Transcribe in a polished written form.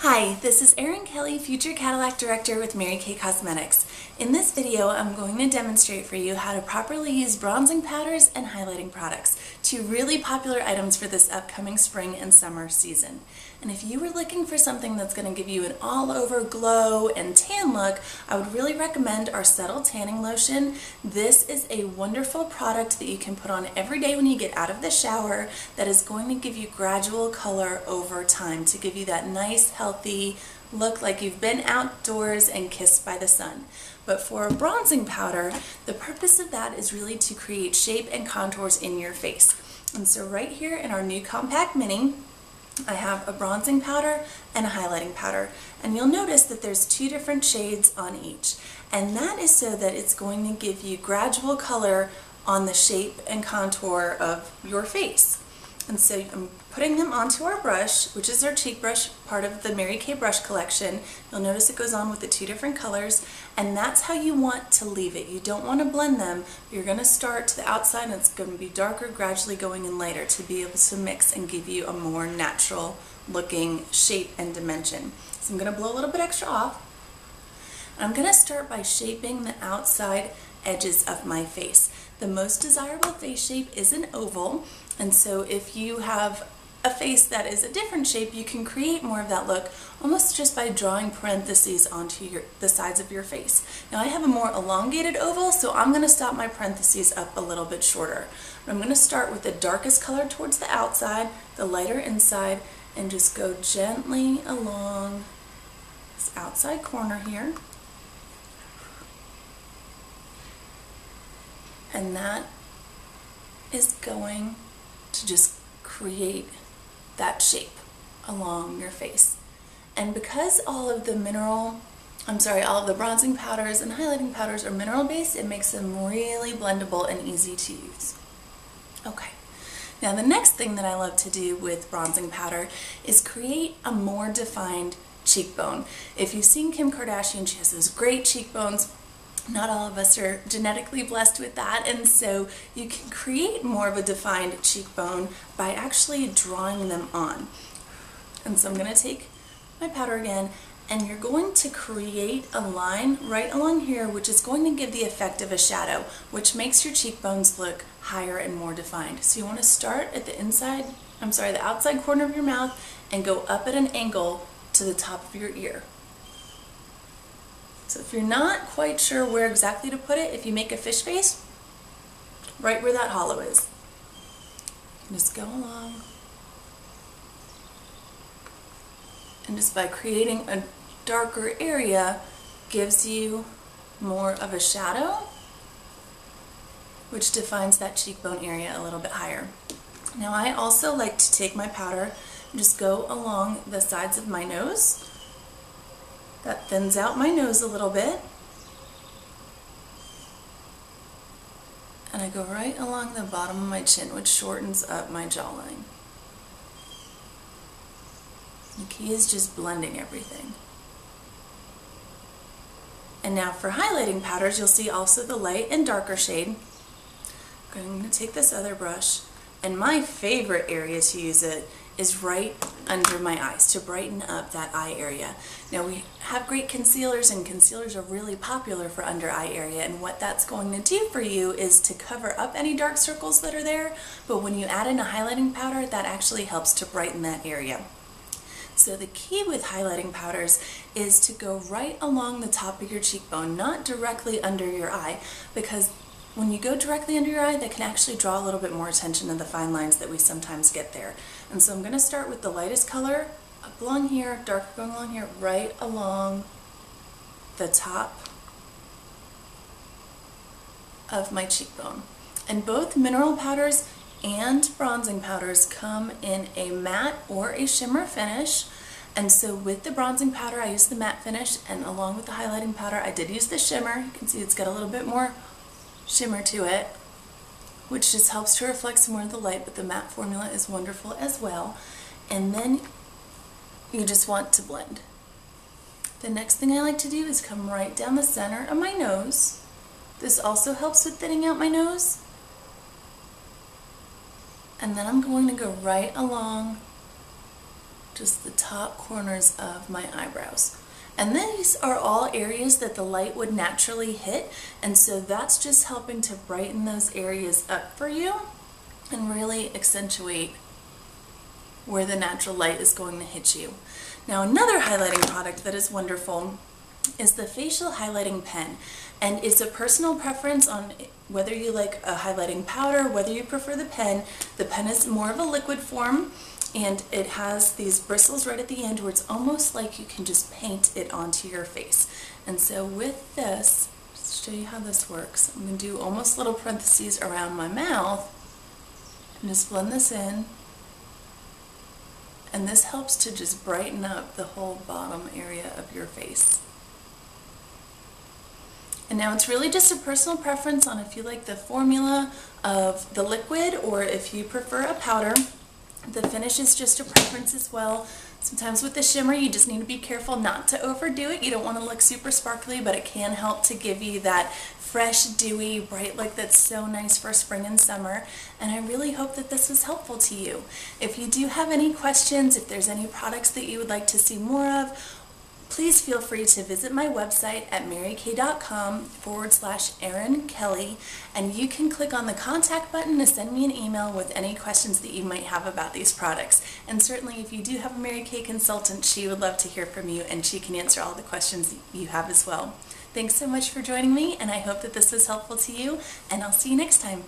Hi, this is Erin Kelly, Future Cadillac Director with Mary Kay Cosmetics. In this video, I'm going to demonstrate for you how to properly use bronzing powders and highlighting products, two really popular items for this upcoming spring and summer season. And if you were looking for something that's going to give you an all-over glow and tan look, I would really recommend our Settle Tanning Lotion. This is a wonderful product that you can put on every day when you get out of the shower that is going to give you gradual color over time to give you that nice, healthy look like you've been outdoors and kissed by the sun. But for a bronzing powder, the purpose of that is really to create shape and contours in your face. And so right here in our new Compact Mini, I have a bronzing powder and a highlighting powder, and you'll notice that there's two different shades on each, and that is so that it's going to give you gradual color on the shape and contour of your face. And so I'm putting them onto our brush, which is our cheek brush, part of the Mary Kay brush collection. You'll notice it goes on with the two different colors, and that's how you want to leave it. You don't want to blend them. You're going to start to the outside and it's going to be darker, gradually going in lighter to be able to mix and give you a more natural looking shape and dimension. So I'm going to blow a little bit extra off. And I'm going to start by shaping the outside edges of my face. The most desirable face shape is an oval, and so if you have a face that is a different shape, you can create more of that look almost just by drawing parentheses onto the sides of your face. Now I have a more elongated oval, so I'm going to stop my parentheses up a little bit shorter. But I'm going to start with the darkest color towards the outside, the lighter inside, and just go gently along this outside corner here. And that is going to just create that shape along your face. And because all of the bronzing powders and highlighting powders are mineral based, it makes them really blendable and easy to use. Okay, now the next thing that I love to do with bronzing powder is create a more defined cheekbone. If you've seen Kim Kardashian, she has those great cheekbones. Not all of us are genetically blessed with that, and so you can create more of a defined cheekbone by actually drawing them on. And so I'm going to take my powder again, and you're going to create a line right along here, which is going to give the effect of a shadow, which makes your cheekbones look higher and more defined. So you want to start at the outside corner of your mouth and go up at an angle to the top of your ear. So if you're not quite sure where exactly to put it, if you make a fish face, right where that hollow is. Just go along. And just by creating a darker area gives you more of a shadow, which defines that cheekbone area a little bit higher. Now I also like to take my powder and just go along the sides of my nose. That thins out my nose a little bit. And I go right along the bottom of my chin, which shortens up my jawline. The key is just blending everything. And now for highlighting powders, you'll see also the light and darker shade. I'm going to take this other brush, and my favorite area to use it is right under my eyes to brighten up that eye area. Now we have great concealers, and concealers are really popular for under eye area, and what that's going to do for you is to cover up any dark circles that are there, but when you add in a highlighting powder, that actually helps to brighten that area. So the key with highlighting powders is to go right along the top of your cheekbone, not directly under your eye, because when you go directly under your eye, that can actually draw a little bit more attention to the fine lines that we sometimes get there. And so I'm going to start with the lightest color up along here, darker going along here, right along the top of my cheekbone. And both mineral powders and bronzing powders come in a matte or a shimmer finish. And so with the bronzing powder, I used the matte finish, and along with the highlighting powder, I did use the shimmer. You can see it's got a little bit more shimmer to it, which just helps to reflect some more of the light, but the matte formula is wonderful as well. And then you just want to blend. The next thing I like to do is come right down the center of my nose. This also helps with thinning out my nose. And then I'm going to go right along just the top corners of my eyebrows. And these are all areas that the light would naturally hit, and so that's just helping to brighten those areas up for you and really accentuate where the natural light is going to hit you. Now, another highlighting product that is wonderful is the facial highlighting pen, and it's a personal preference on whether you like a highlighting powder, whether you prefer the pen. The pen is more of a liquid form, and it has these bristles right at the end where it's almost like you can just paint it onto your face. And so with this, just to show you how this works, I'm going to do almost little parentheses around my mouth and just blend this in. And this helps to just brighten up the whole bottom area of your face. And now it's really just a personal preference on if you like the formula of the liquid or if you prefer a powder. The finish is just a preference as well. Sometimes with the shimmer you just need to be careful not to overdo it. You don't want to look super sparkly, but it can help to give you that fresh, dewy, bright look that's so nice for spring and summer. And I really hope that this was helpful to you. If you do have any questions, if there's any products that you would like to see more of, please feel free to visit my website at marykay.com/Erin Kelly, and you can click on the contact button to send me an email with any questions that you might have about these products. And certainly if you do have a Mary Kay consultant, she would love to hear from you and she can answer all the questions that you have as well. Thanks so much for joining me, and I hope that this was helpful to you, and I'll see you next time.